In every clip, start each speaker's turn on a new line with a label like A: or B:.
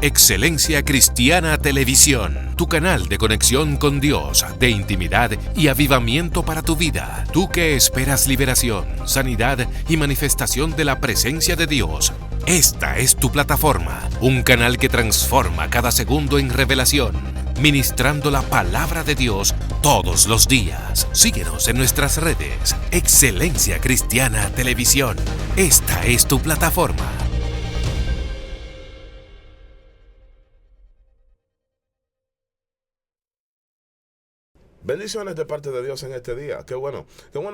A: Excelencia Cristiana Televisión, tu canal de conexión con Dios, de intimidad y avivamiento para tu vida. Tú que esperas liberación, sanidad y manifestación de la presencia de Dios. Esta es tu plataforma, un canal que transforma cada segundo en revelación, ministrando la palabra de Dios todos los días. Síguenos en nuestras redes. Excelencia Cristiana Televisión. Esta es tu plataforma.
B: Bendiciones de parte de Dios en este día. Qué bueno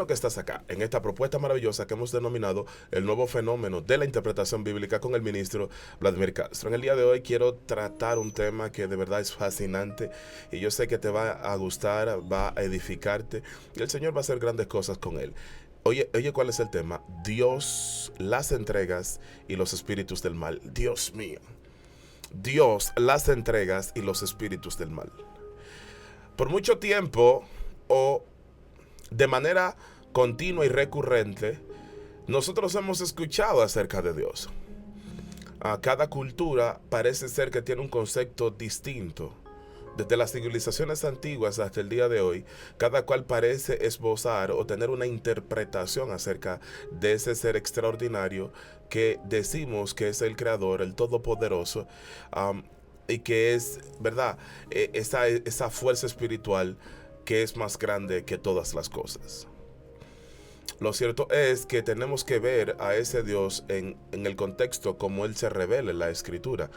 B: que estás acá, en esta propuesta maravillosa que hemos denominado el nuevo fenómeno de la interpretación bíblica con el ministro Vladimir Castro. En el día de hoy quiero tratar un tema que de verdad es fascinante y yo sé que te va a gustar, va a edificarte y el Señor va a hacer grandes cosas con él. Oye, ¿cuál es el tema? Dios, las entregas y los espíritus del mal. Dios mío. Dios, las entregas y los espíritus del mal. Por mucho tiempo o de manera continua y recurrente, nosotros hemos escuchado acerca de Dios. A cada cultura parece ser que tiene un concepto distinto. Desde las civilizaciones antiguas hasta el día de hoy, cada cual parece esbozar o tener una interpretación acerca de ese ser extraordinario que decimos que es el Creador, el Todopoderoso, y que es, ¿verdad? Esa fuerza espiritual que es más grande que todas las cosas. Lo cierto es que tenemos que ver a ese Dios en el contexto como Él se revela en la Escritura.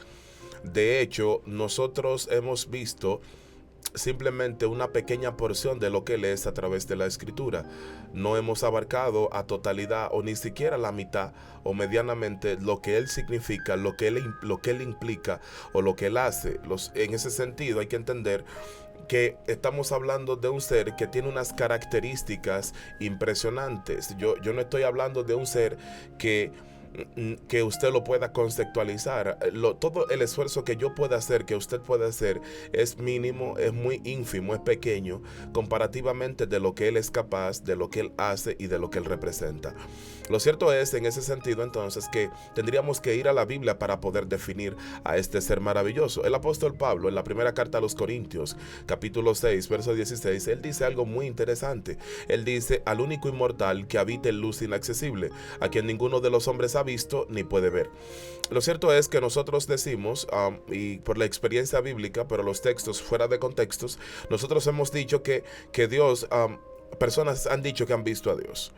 B: De hecho, nosotros hemos visto simplemente una pequeña porción de lo que Él es a través de la Escritura. No hemos abarcado a totalidad o ni siquiera la mitad o medianamente lo que Él significa, lo que Él implica o lo que Él hace. En ese sentido hay que entender que estamos hablando de un ser que tiene unas características impresionantes. Yo no estoy hablando de un ser que usted lo pueda conceptualizar. Todo el esfuerzo que yo pueda hacer, que usted pueda hacer, es mínimo, es muy ínfimo, es pequeño comparativamente de lo que Él es capaz, de lo que Él hace y de lo que Él representa. Lo cierto es, en ese sentido, entonces, que tendríamos que ir a la Biblia para poder definir a este ser maravilloso. El apóstol Pablo, en la primera carta a los Corintios, capítulo 6, verso 16, él dice algo muy interesante. Él dice: al único inmortal que habita en luz inaccesible, a quien ninguno de los hombres ha visto ni puede ver. Lo cierto es que nosotros decimos, y por la experiencia bíblica, pero los textos fuera de contextos, nosotros hemos dicho que Dios... personas han dicho que han visto a Dios,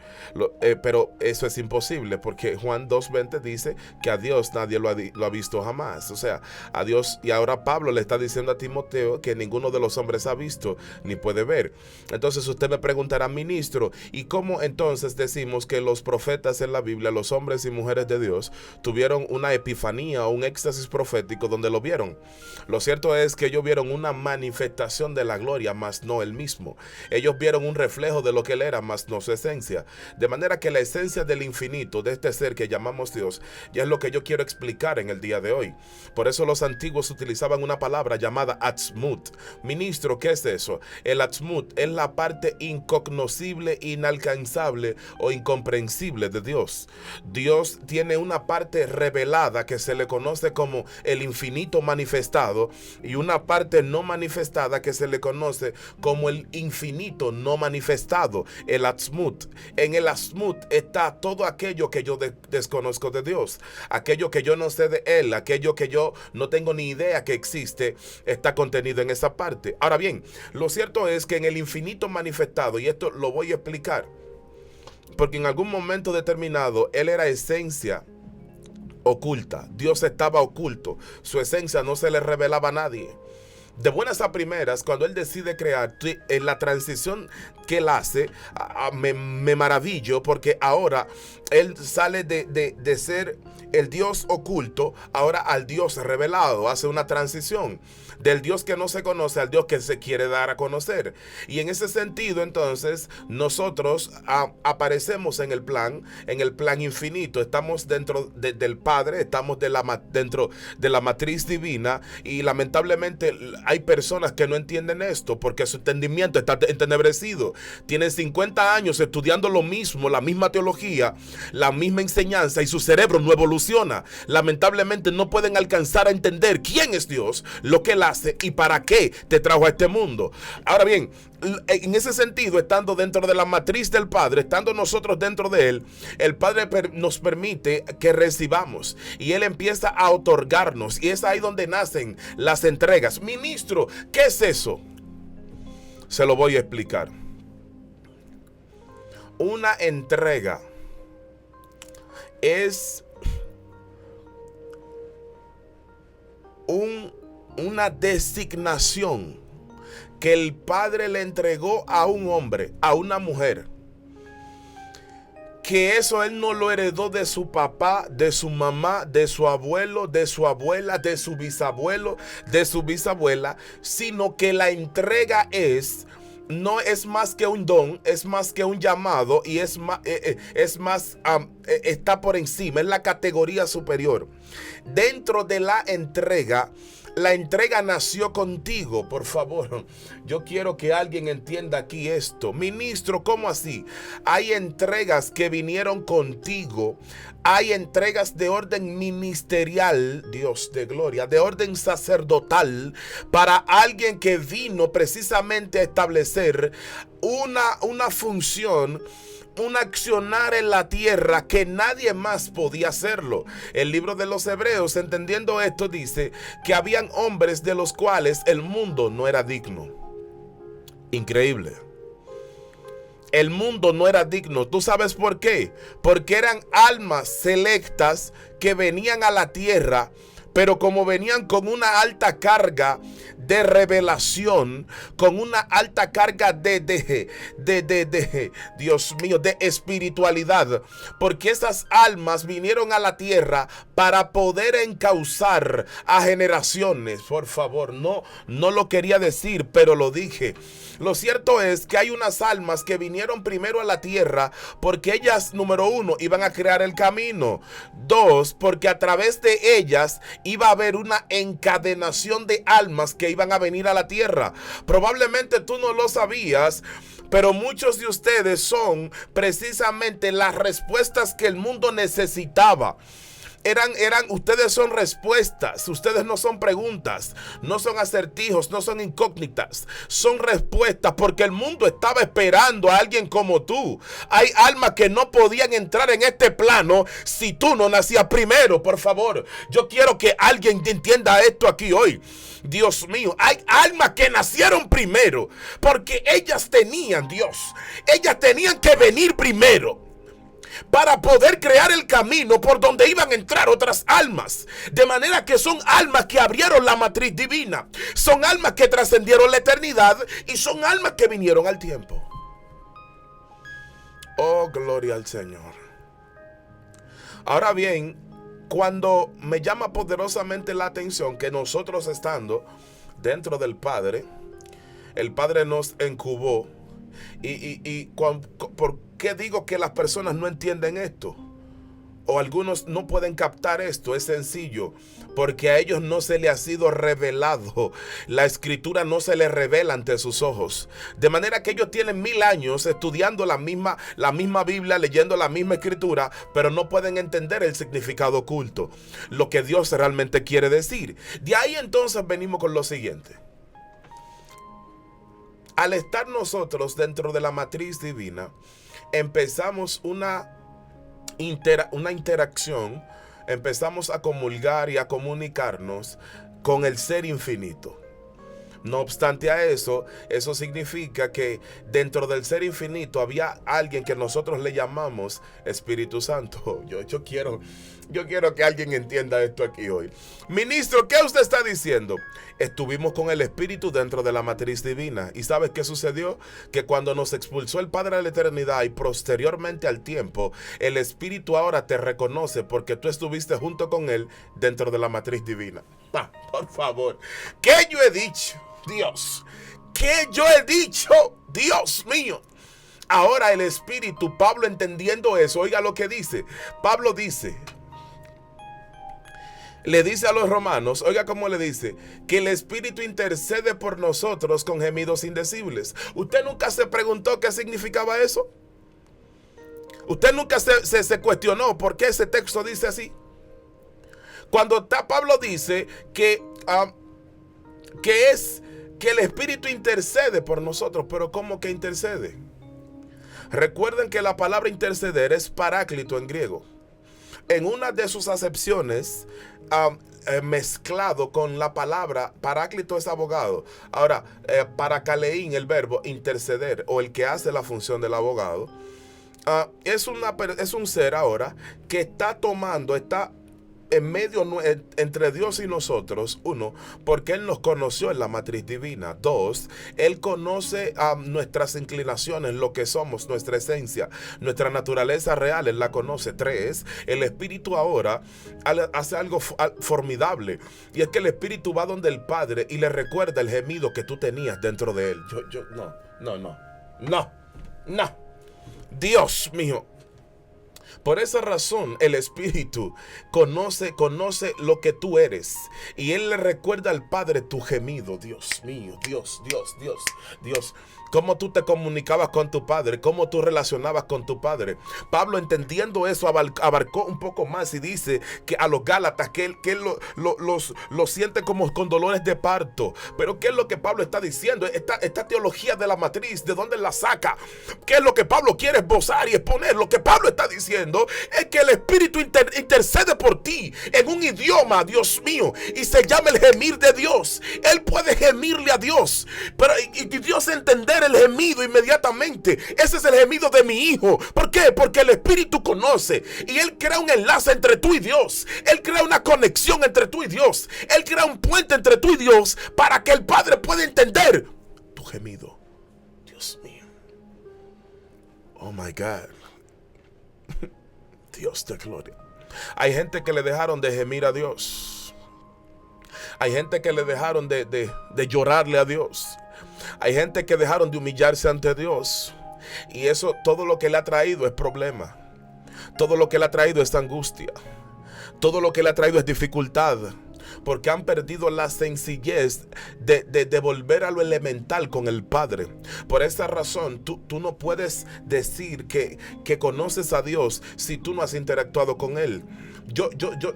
B: pero eso es imposible porque Juan 2:20 dice que a Dios nadie lo ha visto jamás. O sea, a Dios, y ahora Pablo le está diciendo a Timoteo que ninguno de los hombres ha visto ni puede ver. Entonces usted me preguntará: ministro, ¿y cómo entonces decimos que los profetas en la Biblia, los hombres y mujeres de Dios, tuvieron una epifanía o un éxtasis profético donde lo vieron? Lo cierto es que ellos vieron una manifestación de la gloria, mas no el mismo. Ellos vieron un reflejo de lo que Él era, más no su esencia. De manera que la esencia del infinito, de este ser que llamamos Dios, ya es lo que yo quiero explicar en el día de hoy. Por eso los antiguos utilizaban una palabra llamada Atzmut. Ministro, ¿qué es eso? El Atzmut es la parte incognoscible, inalcanzable o incomprensible de Dios. Dios tiene una parte revelada que se le conoce como el infinito manifestado y una parte no manifestada que se le conoce como el infinito no manifestado, el Atzmut. En el Atzmut está todo aquello que yo desconozco de Dios, aquello que yo no sé de Él, aquello que yo no tengo ni idea que existe, está contenido en esa parte. Ahora bien, lo cierto es que en el infinito manifestado, y esto lo voy a explicar, porque en algún momento determinado Él era esencia oculta. Dios estaba oculto, su esencia no se le revelaba a nadie. De buenas a primeras, cuando Él decide crear, en la transición que Él hace, me maravillo, porque ahora Él sale de ser el Dios oculto ahora al Dios revelado. Hace una transición del Dios que no se conoce al Dios que se quiere dar a conocer. Y en ese sentido, entonces, nosotros aparecemos en el plan infinito. Estamos dentro del Padre, estamos dentro de la matriz divina, y lamentablemente hay personas que no entienden esto porque su entendimiento está entenebrecido. Tienen 50 años estudiando lo mismo, la misma teología, la misma enseñanza, y su cerebro no evoluciona. Lamentablemente no pueden alcanzar a entender quién es Dios, lo que Él hace y para qué te trajo a este mundo. Ahora bien, en ese sentido, estando dentro de la matriz del Padre, estando nosotros dentro de Él, el Padre nos permite que recibamos y Él empieza a otorgarnos, y es ahí donde nacen las entregas. Ministro, ¿qué es eso? Se lo voy a explicar. Una entrega es una designación que el Padre le entregó a un hombre, a una mujer, que eso él no lo heredó de su papá, de su mamá, de su abuelo, de su abuela, de su bisabuelo, de su bisabuela, sino que la entrega no es más que un don, es más que un llamado, y está por encima, es la categoría superior. Dentro de la entrega nació contigo. Por favor, yo quiero que alguien entienda aquí esto. Ministro, ¿cómo así? Hay entregas que vinieron contigo. Hay entregas de orden ministerial, Dios de gloria, de orden sacerdotal, para alguien que vino precisamente a establecer una función, un accionar en la tierra que nadie más podía hacerlo. El libro de los Hebreos, entendiendo esto, dice que habían hombres de los cuales el mundo no era digno. Increíble. El mundo no era digno. ¿Tú sabes por qué? Porque eran almas selectas que venían a la tierra, pero como venían con una alta carga de revelación, con una alta carga de Dios mío, de espiritualidad, porque esas almas vinieron a la tierra para poder encauzar a generaciones. Por favor, no lo quería decir, pero lo dije. Lo cierto es que hay unas almas que vinieron primero a la tierra porque ellas, número uno, iban a crear el camino. Dos, porque a través de ellas iba a haber una encadenación de almas que iban a venir a la tierra. Probablemente tú no lo sabías, pero muchos de ustedes son precisamente las respuestas que el mundo necesitaba. Ustedes son respuestas, ustedes no son preguntas, no son acertijos, no son incógnitas, son respuestas, porque el mundo estaba esperando a alguien como tú. Hay almas que no podían entrar en este plano si tú no nacías primero. Por favor, yo quiero que alguien entienda esto aquí hoy. Dios mío, hay almas que nacieron primero porque ellas tenían que venir primero para poder crear el camino por donde iban a entrar otras almas. De manera que son almas que abrieron la matriz divina, son almas que trascendieron la eternidad y son almas que vinieron al tiempo. Oh, gloria al Señor. Ahora bien, cuando me llama poderosamente la atención que nosotros, estando dentro del Padre, el Padre nos incubó. ¿Por qué digo que las personas no entienden esto? O algunos no pueden captar esto. Es sencillo, porque a ellos no se les ha sido revelado. La escritura no se les revela ante sus ojos. De manera que ellos tienen 1000 años estudiando la misma Biblia, leyendo la misma escritura, pero no pueden entender el significado oculto, lo que Dios realmente quiere decir. De ahí entonces venimos con lo siguiente. Al estar nosotros dentro de la matriz divina, empezamos una interacción, empezamos a comulgar y a comunicarnos con el ser infinito. No obstante a eso significa que dentro del ser infinito había alguien que nosotros le llamamos Espíritu Santo. Yo quiero que alguien entienda esto aquí hoy. Ministro, ¿qué usted está diciendo? Estuvimos con el Espíritu dentro de la matriz divina. ¿Y sabes qué sucedió? Que cuando nos expulsó el Padre de la eternidad y posteriormente al tiempo, el Espíritu ahora te reconoce porque tú estuviste junto con Él dentro de la matriz divina. Por favor, ¿qué yo he dicho? Dios, ¿qué yo he dicho? Dios mío. Ahora el Espíritu, Pablo entendiendo eso, oiga lo que dice. Pablo dice, le dice a los romanos, oiga cómo le dice, que el Espíritu intercede por nosotros con gemidos indecibles. ¿Usted nunca se preguntó qué significaba eso? ¿Usted nunca se cuestionó por qué ese texto dice así? Cuando Pablo dice que el Espíritu intercede por nosotros, pero ¿cómo que intercede? Recuerden que la palabra interceder es paráclito en griego. En una de sus acepciones, mezclado con la palabra paráclito es abogado. Ahora, paracaleín, el verbo interceder, o el que hace la función del abogado, es un ser ahora que está en medio entre Dios y nosotros. Uno, porque Él nos conoció en la matriz divina. Dos, Él conoce nuestras inclinaciones, lo que somos, nuestra esencia, nuestra naturaleza real, Él la conoce. Tres, el Espíritu ahora hace algo formidable, y es que el Espíritu va donde el Padre y le recuerda el gemido que tú tenías dentro de Él. No. Dios mío. Por esa razón el Espíritu conoce lo que tú eres, y Él le recuerda al Padre tu gemido. Dios mío, Dios. Cómo tú te comunicabas con tu Padre, cómo tú relacionabas con tu Padre. Pablo, entendiendo eso, abarcó un poco más y dice que a los Gálatas que él los siente como con dolores de parto. Pero ¿qué es lo que Pablo está diciendo? Esta teología de la matriz, ¿de dónde la saca? ¿Qué es lo que Pablo quiere esbozar y exponer? Lo que Pablo está diciendo es que el Espíritu intercede por ti en un idioma, Dios mío, y se llama el gemir de Dios. Él puede gemirle a Dios, pero y Dios entender el gemido inmediatamente. Ese es el gemido de mi hijo. ¿Por qué? Porque el Espíritu conoce, y Él crea un enlace entre tú y Dios. Él crea una conexión entre tú y Dios. Él crea un puente entre tú y Dios para que el Padre pueda entender tu gemido. Dios mío. Oh my God. Dios de gloria. Hay gente que le dejaron de gemir a Dios. Hay gente que le dejaron de llorarle a Dios. Hay gente que dejaron de humillarse ante Dios. Y eso, todo lo que le ha traído es problema. Todo lo que le ha traído es angustia. Todo lo que le ha traído es dificultad. Porque han perdido la sencillez de volver a lo elemental con el Padre. Por esa razón, tú no puedes decir que conoces a Dios si tú no has interactuado con Él.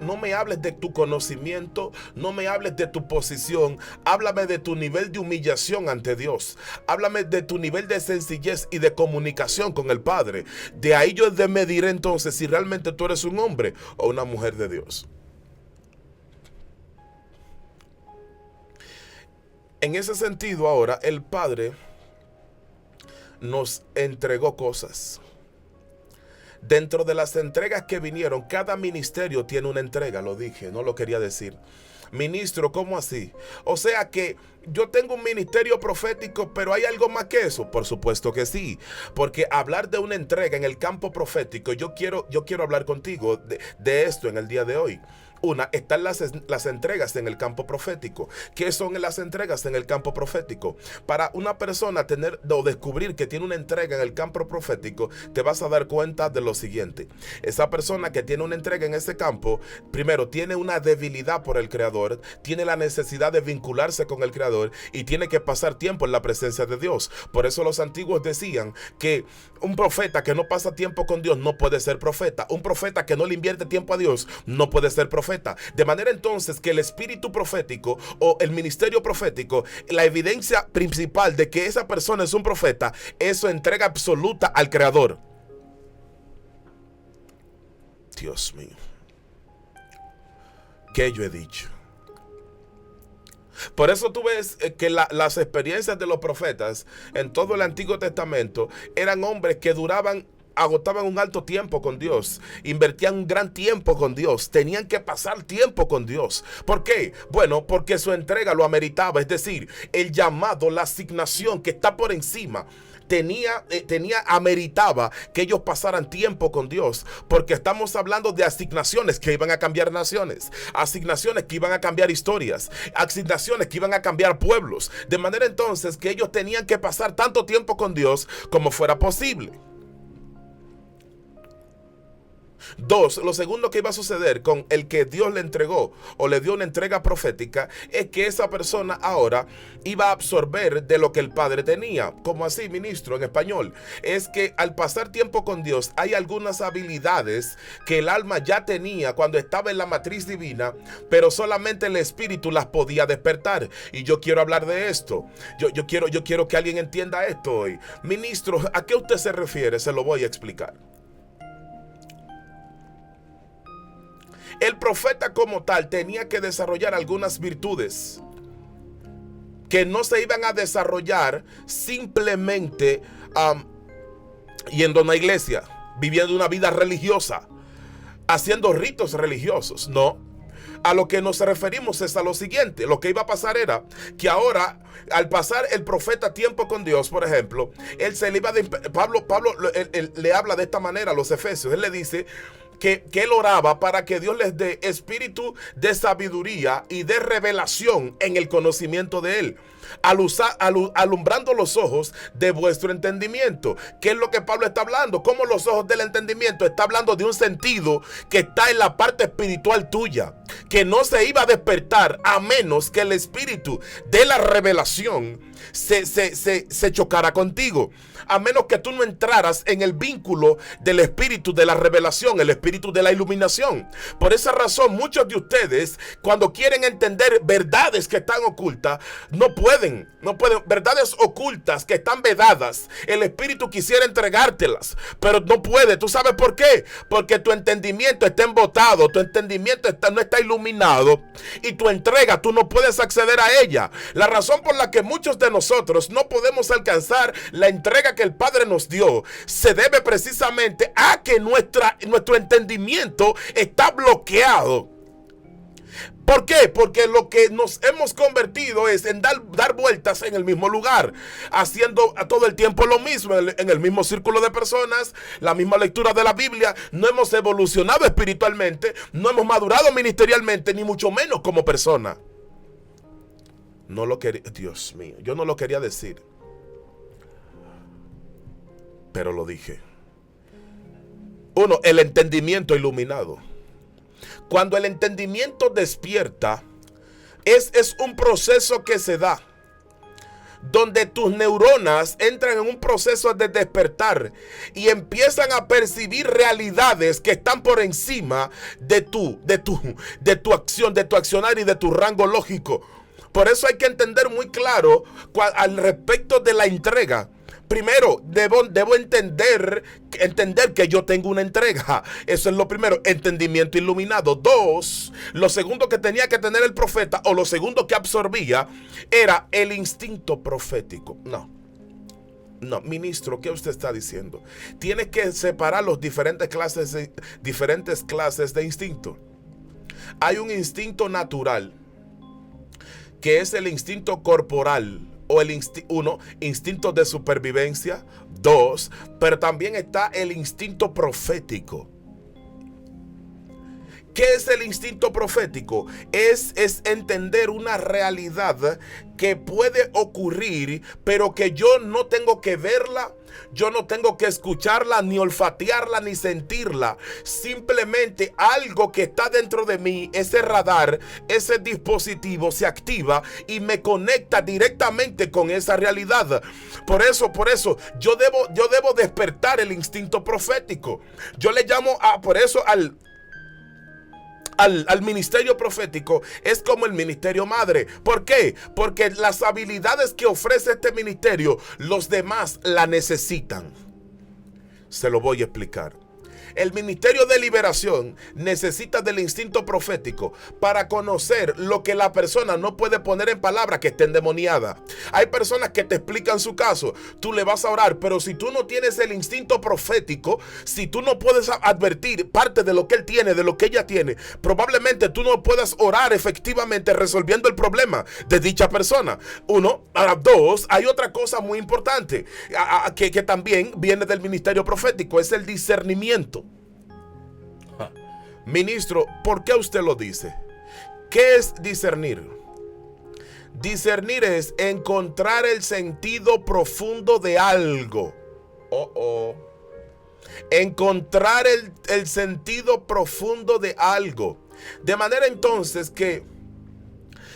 B: No me hables de tu conocimiento, no me hables de tu posición. Háblame de tu nivel de humillación ante Dios. Háblame de tu nivel de sencillez y de comunicación con el Padre. De ahí yo mediré entonces si realmente tú eres un hombre o una mujer de Dios. En ese sentido, ahora el Padre nos entregó cosas. Dentro de las entregas que vinieron, cada ministerio tiene una entrega. Lo dije, no lo quería decir. Ministro, ¿cómo así? O sea que yo tengo un ministerio profético, pero ¿hay algo más que eso? Por supuesto que sí. Porque hablar de una entrega en el campo profético, yo quiero hablar contigo de esto en el día de hoy. Una, están las entregas en el campo profético. ¿Qué son las entregas en el campo profético? Para una persona tener o descubrir que tiene una entrega en el campo profético, te vas a dar cuenta de lo siguiente. Esa persona que tiene una entrega en ese campo, primero, tiene una debilidad por el Creador, tiene la necesidad de vincularse con el Creador y tiene que pasar tiempo en la presencia de Dios. Por eso los antiguos decían que un profeta que no pasa tiempo con Dios no puede ser profeta. Un profeta que no le invierte tiempo a Dios no puede ser profeta. De manera entonces que el espíritu profético o el ministerio profético, la evidencia principal de que esa persona es un profeta es su entrega absoluta al Creador. Dios mío, ¿qué yo he dicho? Por eso tú ves que las experiencias de los profetas en todo el Antiguo Testamento eran hombres que agotaban un alto tiempo con Dios, invertían un gran tiempo con Dios, tenían que pasar tiempo con Dios. ¿Por qué? Bueno, porque su entrega lo ameritaba, es decir, el llamado, la asignación que está por encima, ameritaba que ellos pasaran tiempo con Dios, porque estamos hablando de asignaciones que iban a cambiar naciones, asignaciones que iban a cambiar historias, asignaciones que iban a cambiar pueblos, de manera entonces que ellos tenían que pasar tanto tiempo con Dios como fuera posible. Dos, lo segundo que iba a suceder con el que Dios le entregó o le dio una entrega profética es que esa persona ahora iba a absorber de lo que el Padre tenía. ¿Cómo así, ministro? En español, es que al pasar tiempo con Dios hay algunas habilidades que el alma ya tenía cuando estaba en la matriz divina, pero solamente el Espíritu las podía despertar. Y yo quiero hablar de esto. Yo quiero que alguien entienda esto hoy. Ministro, ¿a qué usted se refiere? Se lo voy a explicar. El profeta como tal tenía que desarrollar algunas virtudes que no se iban a desarrollar simplemente yendo a una iglesia, viviendo una vida religiosa, haciendo ritos religiosos. No. A lo que nos referimos es a lo siguiente. Lo que iba a pasar era que ahora, al pasar el profeta tiempo con Dios, por ejemplo, él se le iba Pablo él le habla de esta manera a los efesios. Él le dice que él oraba para que Dios les dé espíritu de sabiduría y de revelación en el conocimiento de él, alumbrando los ojos de vuestro entendimiento. ¿Qué es lo que Pablo está hablando? ¿Cómo los ojos del entendimiento? Está hablando de un sentido que está en la parte espiritual tuya, que no se iba a despertar a menos que el espíritu de la revelación se chocara contigo, a menos que tú no entraras en el vínculo del espíritu de la revelación, el espíritu de la iluminación. Por esa razón, muchos de ustedes, cuando quieren entender verdades que están ocultas, no pueden, verdades ocultas que están vedadas. El espíritu quisiera entregártelas, pero no puede. ¿Tú sabes por qué? Porque tu entendimiento está embotado, tu entendimiento no está iluminado, y tu entrega, tú no puedes acceder a ella. La razón por la que muchos de nosotros no podemos alcanzar la entrega que el Padre nos dio se debe precisamente a que nuestro entendimiento está bloqueado. ¿Por qué? Porque lo que nos hemos convertido es en dar vueltas en el mismo lugar, haciendo todo el tiempo lo mismo, en el mismo círculo de personas, la misma lectura de la Biblia. No hemos evolucionado espiritualmente, no hemos madurado ministerialmente, ni mucho menos como persona. No lo quería, Dios mío, yo no lo quería decir, pero lo dije. Uno, el entendimiento iluminado. Cuando el entendimiento despierta, es un proceso que se da, donde tus neuronas entran en un proceso de despertar y empiezan a percibir realidades que están por encima de tu acción, de tu accionar y de tu rango lógico. Por eso hay que entender muy claro al respecto de la entrega. Primero, debo entender que yo tengo una entrega. Eso es lo primero, entendimiento iluminado. Dos, lo segundo que tenía que tener el profeta, o lo segundo que absorbía, era el instinto profético. No, ministro, ¿qué usted está diciendo? Tiene que separar los diferentes clases de instinto. Hay un instinto natural, que es el instinto corporal, o el instinto de supervivencia. Dos, pero también está el instinto profético. ¿Qué es el instinto profético? Es entender una realidad que puede ocurrir, pero que yo no tengo que verla, yo no tengo que escucharla, ni olfatearla, ni sentirla. Simplemente algo que está dentro de mí, ese radar, ese dispositivo se activa y me conecta directamente con esa realidad. Por eso yo debo despertar el instinto profético. Yo le llamo por eso al ministerio profético, es como el ministerio madre. ¿Por qué? Porque las habilidades que ofrece este ministerio, los demás la necesitan. Se lo voy a explicar. El ministerio de liberación necesita del instinto profético para conocer lo que la persona no puede poner en palabras, que esté endemoniada. Hay personas que te explican su caso, tú le vas a orar, pero si tú no tienes el instinto profético, si tú no puedes advertir parte de lo que él tiene, de lo que ella tiene, probablemente tú no puedas orar efectivamente resolviendo el problema de dicha persona. Uno. Dos, hay otra cosa muy importante que también viene del ministerio profético, es el discernimiento. Ministro, ¿por qué usted lo dice? ¿Qué es discernir? Discernir es encontrar el sentido profundo de algo. encontrar el sentido profundo de algo. De manera entonces que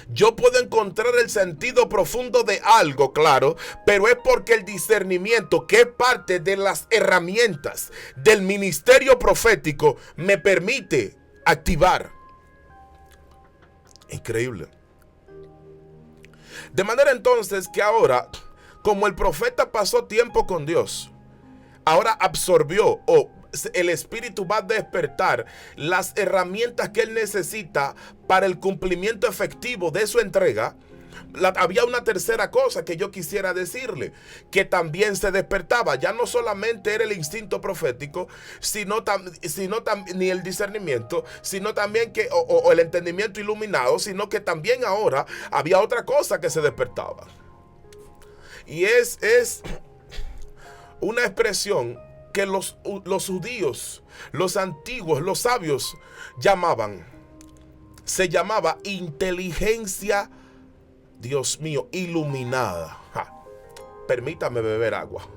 B: yo puedo encontrar el sentido profundo de algo, claro, pero es porque el discernimiento, que es parte de las herramientas del ministerio profético, me permite activar. Increíble. De manera entonces que ahora, como el profeta pasó tiempo con Dios, ahora absorbió el Espíritu va a despertar las herramientas que él necesita para el cumplimiento efectivo de su entrega. Había una tercera cosa que yo quisiera decirle, que también se despertaba. Ya no solamente era el instinto profético, ni el discernimiento, sino también o el entendimiento iluminado, sino que también ahora había otra cosa que se despertaba. Y es una expresión que los judíos, los antiguos, los sabios se llamaba inteligencia, Dios mío, iluminada. Permítame beber agua.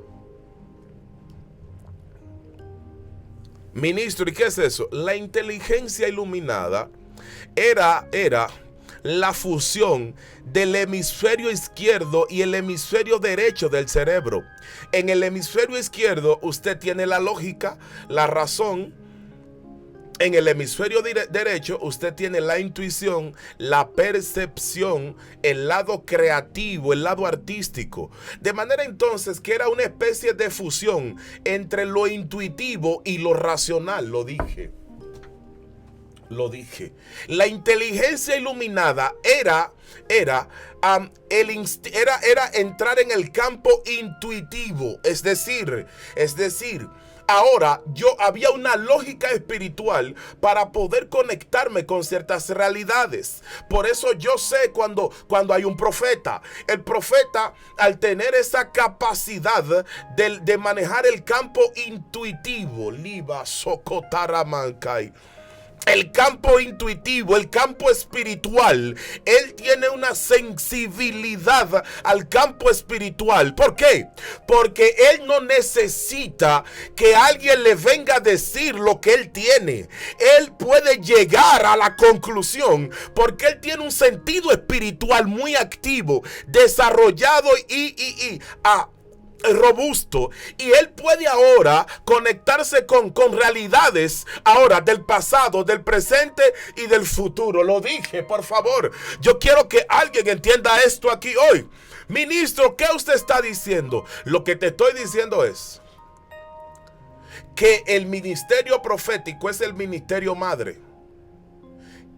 B: Ministro, ¿y qué es eso? La inteligencia iluminada era la fusión del hemisferio izquierdo y el hemisferio derecho del cerebro. En el hemisferio izquierdo usted tiene la lógica, la razón. En el hemisferio derecho usted tiene la intuición, la percepción, el lado creativo, el lado artístico. De manera entonces que era una especie de fusión entre lo intuitivo y lo racional. Lo dije. La inteligencia iluminada era entrar en el campo intuitivo, es decir, ahora yo había una lógica espiritual para poder conectarme con ciertas realidades. Por eso yo sé cuando hay un profeta. El profeta, al tener esa capacidad de manejar el campo intuitivo, Liba Sokotaramankai, el campo intuitivo, el campo espiritual, él tiene una sensibilidad al campo espiritual. ¿Por qué? Porque él no necesita que alguien le venga a decir lo que él tiene. Él puede llegar a la conclusión porque él tiene un sentido espiritual muy activo, desarrollado y robusto, y él puede ahora conectarse con realidades ahora del pasado, del presente y del futuro. Lo dije, por favor. Yo quiero que alguien entienda esto aquí hoy. Ministro, ¿qué usted está diciendo? Lo que te estoy diciendo es que el ministerio profético es el ministerio madre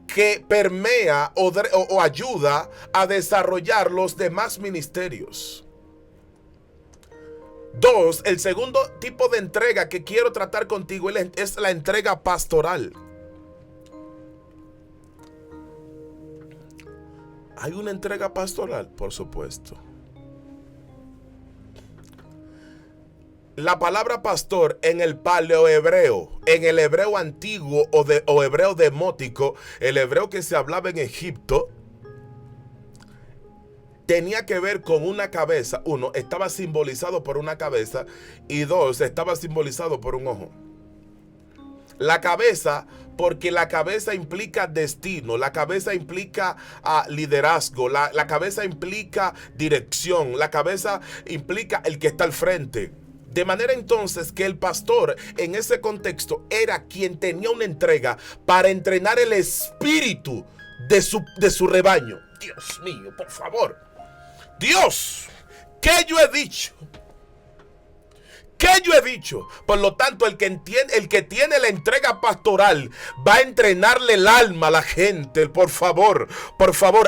B: que permea o ayuda a desarrollar los demás ministerios. Dos, el segundo tipo de entrega que quiero tratar contigo es la entrega pastoral. ¿Hay una entrega pastoral? Por supuesto. La palabra pastor en el paleohebreo, en el hebreo antiguo o hebreo demótico, el hebreo que se hablaba en Egipto, tenía que ver con una cabeza. Uno, estaba simbolizado por una cabeza, y dos, estaba simbolizado por un ojo. La cabeza, porque la cabeza implica destino, la cabeza implica liderazgo, la cabeza implica dirección, la cabeza implica el que está al frente. De manera entonces que el pastor en ese contexto era quien tenía una entrega para entrenar el espíritu de su rebaño. Dios mío, por favor. Dios, ¿qué yo he dicho? ¿Qué yo he dicho? Por lo tanto, el que tiene la entrega pastoral va a entrenarle el alma a la gente. Por favor,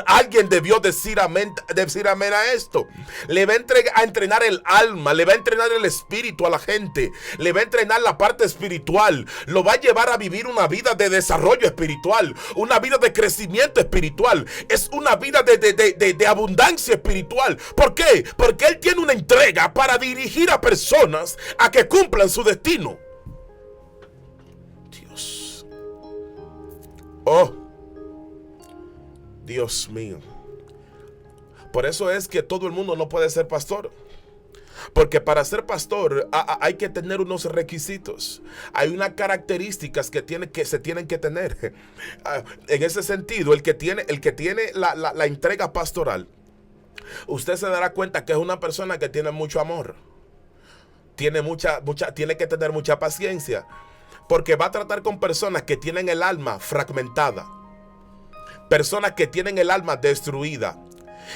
B: alguien debió decir amén a esto. Le va a entrenar el alma, le va a entrenar el espíritu a la gente, le va a entrenar la parte espiritual, lo va a llevar a vivir una vida de desarrollo espiritual, una vida de crecimiento espiritual, es una vida de abundancia espiritual. ¿Por qué? Porque él tiene una entrega para dirigir a personas a que cumplan su destino. Dios. Oh, Dios mío. Por eso es que todo el mundo no puede ser pastor. Porque para ser pastor hay que tener unos requisitos. Hay unas características que se tienen que tener. En ese sentido, el que tiene la entrega pastoral, usted se dará cuenta que es una persona que tiene mucho amor. Tiene que tener mucha paciencia. Porque va a tratar con personas que tienen el alma fragmentada. Personas que tienen el alma destruida.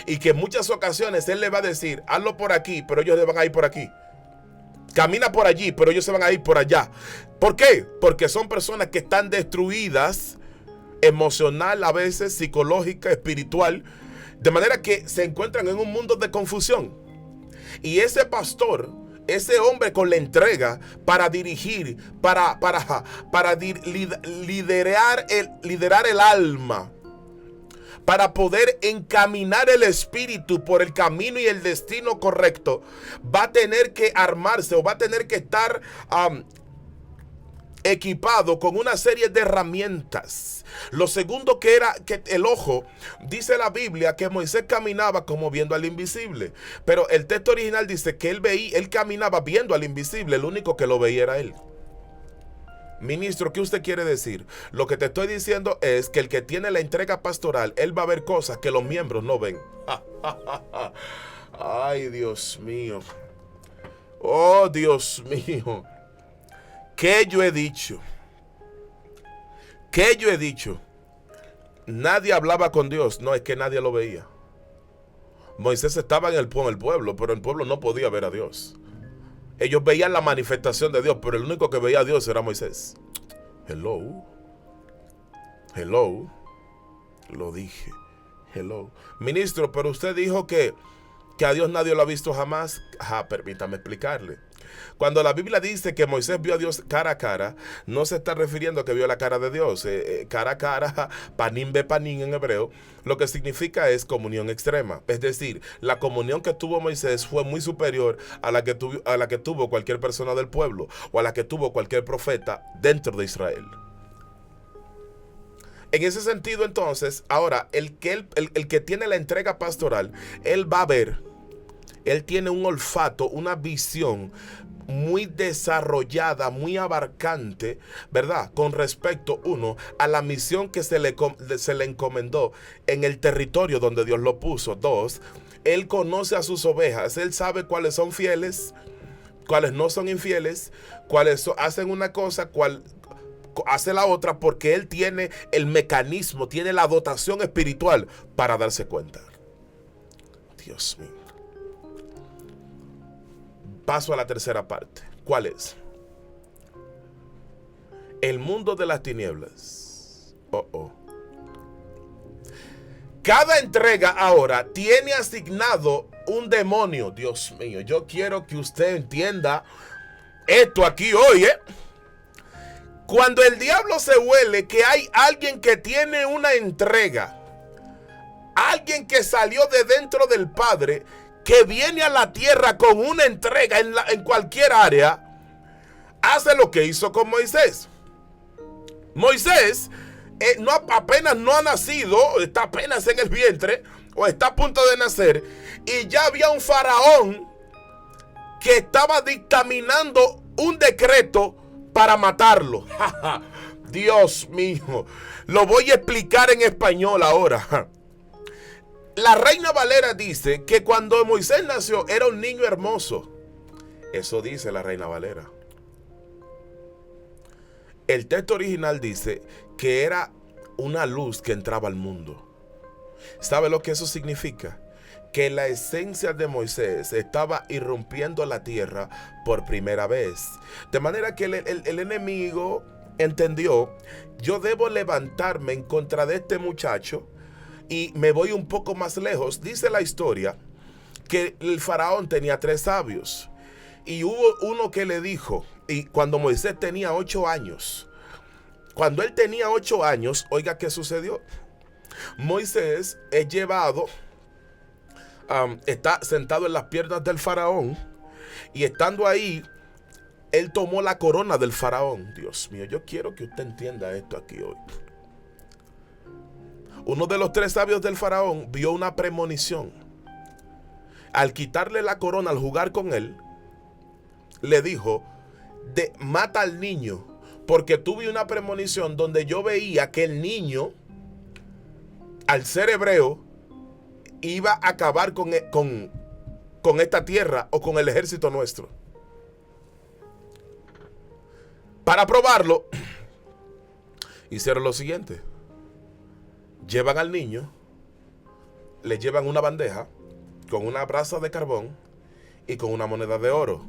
B: Y que en muchas ocasiones él le va a decir, hazlo por aquí, pero ellos le van a ir por aquí. Camina por allí, pero ellos se van a ir por allá. ¿Por qué? Porque son personas que están destruidas, emocional, a veces psicológica, espiritual, de manera que se encuentran en un mundo de confusión. Y ese pastor, ese hombre con la entrega para dirigir, para liderar el alma, para poder encaminar el espíritu por el camino y el destino correcto, va a tener que armarse o va a tener que estar equipado con una serie de herramientas. Lo segundo que era que el ojo, dice la Biblia que Moisés caminaba como viendo al invisible, pero el texto original dice que él caminaba viendo al invisible, el único que lo veía era él. Ministro, ¿qué usted quiere decir? Lo que te estoy diciendo es que el que tiene la entrega pastoral, él va a ver cosas que los miembros no ven. Ay, Dios mío. Oh, Dios mío. ¿Qué yo he dicho? ¿Qué yo he dicho? Nadie hablaba con Dios. No, es que nadie lo veía. Moisés estaba en el pueblo, pero el pueblo no podía ver a Dios. Ellos veían la manifestación de Dios, pero el único que veía a Dios era Moisés. Hello. Lo dije. Hello. Ministro, pero usted dijo que a Dios nadie lo ha visto jamás. Permítame explicarle. Cuando la Biblia dice que Moisés vio a Dios cara a cara, no se está refiriendo a que vio la cara de Dios. Cara a cara, panim be panim en hebreo, lo que significa es comunión extrema. Es decir, la comunión que tuvo Moisés fue muy superior a la que tuvo cualquier persona del pueblo o a la que tuvo cualquier profeta dentro de Israel. En ese sentido, entonces, ahora, el que tiene la entrega pastoral, él va a ver, él tiene un olfato, una visión muy desarrollada, muy abarcante, ¿verdad? Con respecto, uno, a la misión que se le encomendó en el territorio donde Dios lo puso. Dos, él conoce a sus ovejas, él sabe cuáles son fieles, cuáles no son infieles, cuáles hacen una cosa, cuál hace la otra, porque él tiene el mecanismo, tiene la dotación espiritual para darse cuenta. Dios mío. Paso a la tercera parte. ¿Cuál es? El mundo de las tinieblas. Cada entrega ahora tiene asignado un demonio. Dios mío, yo quiero que usted entienda esto aquí hoy, Cuando el diablo se huele que hay alguien que tiene una entrega, alguien que salió de dentro del Padre, que viene a la tierra con una entrega en cualquier área, hace lo que hizo con Moisés. Moisés apenas no ha nacido, está apenas en el vientre, o está a punto de nacer, y ya había un faraón que estaba dictaminando un decreto para matarlo. Dios mío, lo voy a explicar en español ahora. La Reina Valera dice que cuando Moisés nació era un niño hermoso. Eso dice la Reina Valera. El texto original dice que era una luz que entraba al mundo. ¿Sabe lo que eso significa? Que la esencia de Moisés estaba irrumpiendo la tierra por primera vez. De manera que el enemigo entendió, yo debo levantarme en contra de este muchacho. Y me voy un poco más lejos. Dice la historia que el faraón tenía 3 sabios. Y hubo uno que le dijo, y cuando Moisés tenía 8 años, cuando él tenía 8 años, oiga qué sucedió. Moisés es llevado, está sentado en las piernas del faraón, y estando ahí, él tomó la corona del faraón. Dios mío, yo quiero que usted entienda esto aquí hoy. Uno de los 3 sabios del faraón vio una premonición. al quitarle la corona, al jugar con él, le dijo, mata al niño, porque tuve una premonición donde yo veía que el niño, al ser hebreo, iba a acabar con esta tierra o con el ejército nuestro. Para probarlo, hicieron lo siguiente. Llevan al niño, le llevan una bandeja con una brasa de carbón y con una moneda de oro.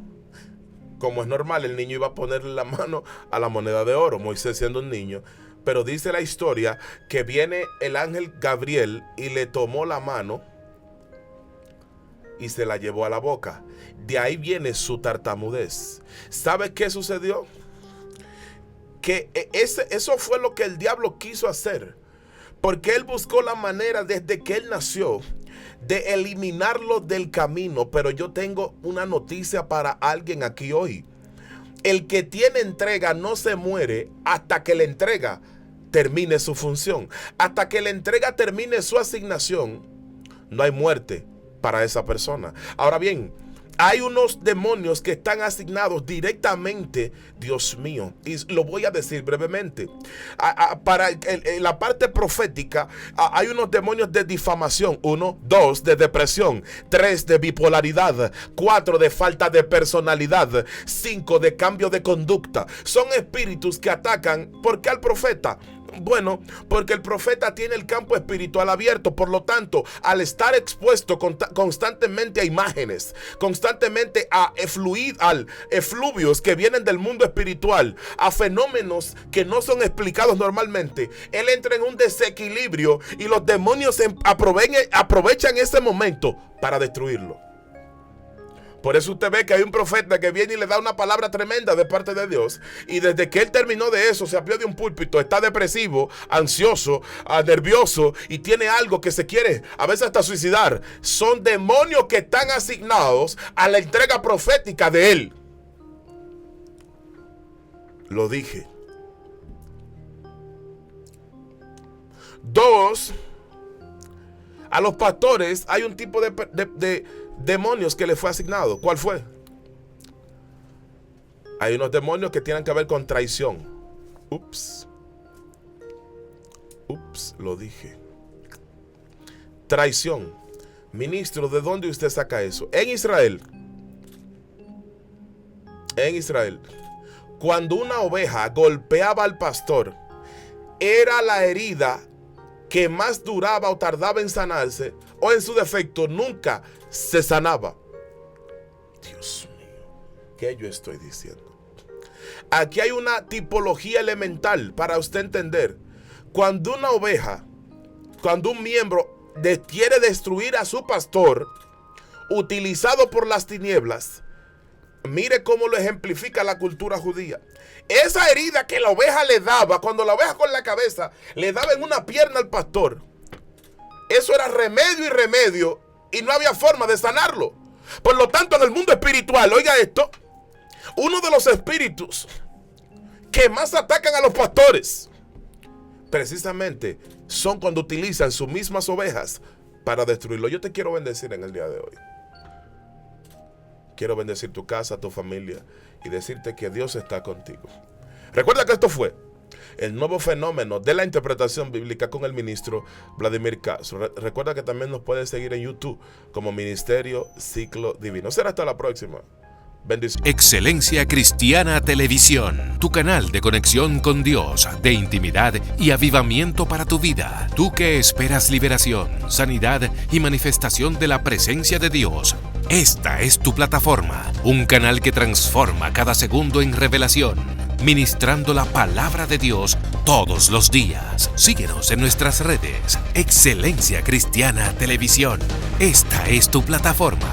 B: Como es normal, el niño iba a ponerle la mano a la moneda de oro, Moisés siendo un niño. Pero dice la historia que viene el ángel Gabriel y le tomó la mano y se la llevó a la boca. De ahí viene su tartamudez. ¿Sabe qué sucedió? Que eso fue lo que el diablo quiso hacer. Porque él buscó la manera desde que él nació de eliminarlo del camino. Pero yo tengo una noticia para alguien aquí hoy. El que tiene entrega no se muere hasta que la entrega termine su función. Hasta que la entrega termine su asignación, no hay muerte para esa persona. Ahora bien, hay unos demonios que están asignados directamente, Dios mío, y lo voy a decir brevemente. Para la parte profética, hay unos demonios de difamación. 1, 2, de depresión. 3, de bipolaridad. 4, de falta de personalidad. 5, de cambio de conducta. Son espíritus que atacan. ¿Por qué al profeta? Bueno, porque el profeta tiene el campo espiritual abierto. Por lo tanto, al estar expuesto constantemente a imágenes, constantemente a efluvios que vienen del mundo espiritual, a fenómenos que no son explicados normalmente, él entra en un desequilibrio y los demonios aprovechan ese momento para destruirlo. Por eso usted ve que hay un profeta que viene y le da una palabra tremenda de parte de Dios, y desde que él terminó de eso, se apió de un púlpito, está depresivo, ansioso, nervioso, y tiene algo que se quiere a veces hasta suicidar. Son demonios que están asignados a la entrega profética de él. Lo dije. 2, a los pastores hay un tipo de demonios que le fue asignado. ¿Cuál fue? Hay unos demonios que tienen que ver con traición. Ups, lo dije. Traición. Ministro, ¿de dónde usted saca eso? En Israel, cuando una oveja golpeaba al pastor, era la herida que más duraba o tardaba en sanarse, o en su defecto nunca se sanaba. Dios mío, ¿qué yo estoy diciendo? Aquí hay una tipología elemental para usted entender. Cuando una oveja, cuando un miembro quiere destruir a su pastor, utilizado por las tinieblas, mire cómo lo ejemplifica la cultura judía. Esa herida que la oveja le daba, cuando la oveja con la cabeza le daba en una pierna al pastor, eso era remedio y remedio, y no había forma de sanarlo. Por lo tanto, en el mundo espiritual, oiga esto, uno de los espíritus que más atacan a los pastores, precisamente, son cuando utilizan sus mismas ovejas para destruirlo. Yo te quiero bendecir en el día de hoy. Quiero bendecir tu casa, tu familia, y decirte que Dios está contigo. Recuerda que esto fue el nuevo fenómeno de la interpretación bíblica con el ministro Vladimir Castro. Recuerda que también nos puedes seguir en YouTube como Ministerio Ciclo Divino. Será hasta la próxima. Bendiciones.
A: Excelencia Cristiana Televisión, tu canal de conexión con Dios, de intimidad y avivamiento para tu vida. Tú que esperas liberación, sanidad y manifestación de la presencia de Dios. Esta es tu plataforma, un canal que transforma cada segundo en revelación, ministrando la palabra de Dios todos los días. Síguenos en nuestras redes. Excelencia Cristiana Televisión. Esta es tu plataforma.